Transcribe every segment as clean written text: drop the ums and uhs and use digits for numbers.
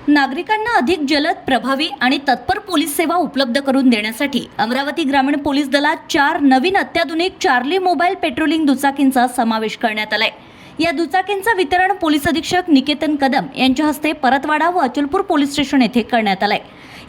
नागरिकांना अधिक जलद, प्रभावी आणि तत्पर पोलीस सेवा उपलब्ध करून देण्यासाठी अमरावती ग्रामीण पोलीस दलात 4 नवीन अत्याधुनिक चार्ली मोबाईल पेट्रोलिंग दुचाकींचा समावेश करण्यात आलाय। या दुचाकींचं वितरण पोलीस अधीक्षक निकेतन कदम यांच्या हस्ते परतवाडा व अचलपूर पोलीस स्टेशन येथे करण्यात आलंय।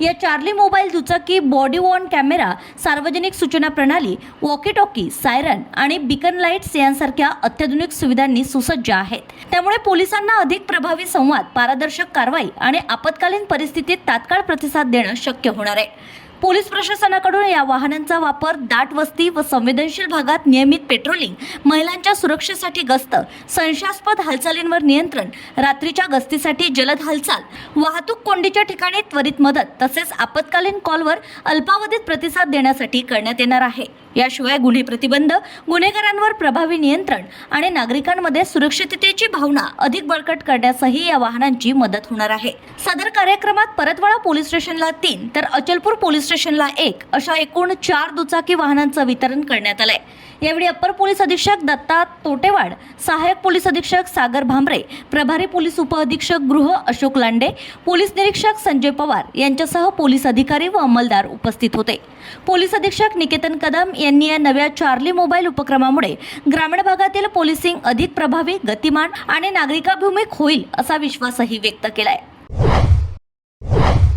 या चार्ली मोबाईल दुचाकी बॉडी वॉर्न कॅमेरा, सार्वजनिक सूचना प्रणाली, वॉकी टॉकी, सायरन आणि बीकन लाईट्स यांसारख्या अत्याधुनिक सुविधांनी सुसज्ज आहेत। त्यामुळे पोलिसांना अधिक प्रभावी संवाद, पारदर्शक कारवाई आणि आपत्कालीन परिस्थितीत तात्काळ प्रतिसाद देणं शक्य होणार आहे। पोलीस प्रशासनाकडून या वाहनांचा वापर दाट वस्ती व संवेदनशील भागात नियमित पेट्रोलिंग, महिलांच्या सुरक्षेसाठी गस्त, संशयास्पद हालचालींवर नियंत्रण, रात्रीच्या गस्तीसाठी जलद हालचाल, वाहतूक कोंडीच्या ठिकाणी त्वरित मदत तसेच आपत्कालीन कॉलवर अल्पावधीत प्रतिसाद देण्यासाठी करण्यात येणार आहे। याशिवाय गुन्हे प्रतिबंध, गुन्हेगारांवर प्रभावी नियंत्रण आणि नागरिकांमध्ये सुरक्षिततेची भावना अधिक बळकट करण्यासही या वाहनांची मदत होणार आहे। सदर कार्यक्रमात परतवाडा पोलीस स्टेशनला 3 तर अचलपूर पोलीस स्टेशनला 1 अशा एकूण 4 दुचाकी वाहनांचं वितरण करण्यात आलंय। यावेळी अप्पर पोलीस अधीक्षक दत्ता तोटेवाड, सहाय्यक पोलीस अधीक्षक सागर भांबरे, प्रभारी पोलीस उपअधीक्षक गृह अशोक लांडे, पोलीस निरीक्षक संजय पवार यांच्यासह पोलीस अधिकारी व अंमलदार उपस्थित होते। पोलीस अधीक्षक निकेतन कदम यांनी या नव्या चार्ली मोबाईल उपक्रमामुळे ग्रामीण भागातील पोलिसिंग अधिक प्रभावी, गतिमान आणि नागरिकाभिमुख होईल असा विश्वासही व्यक्त केलाय।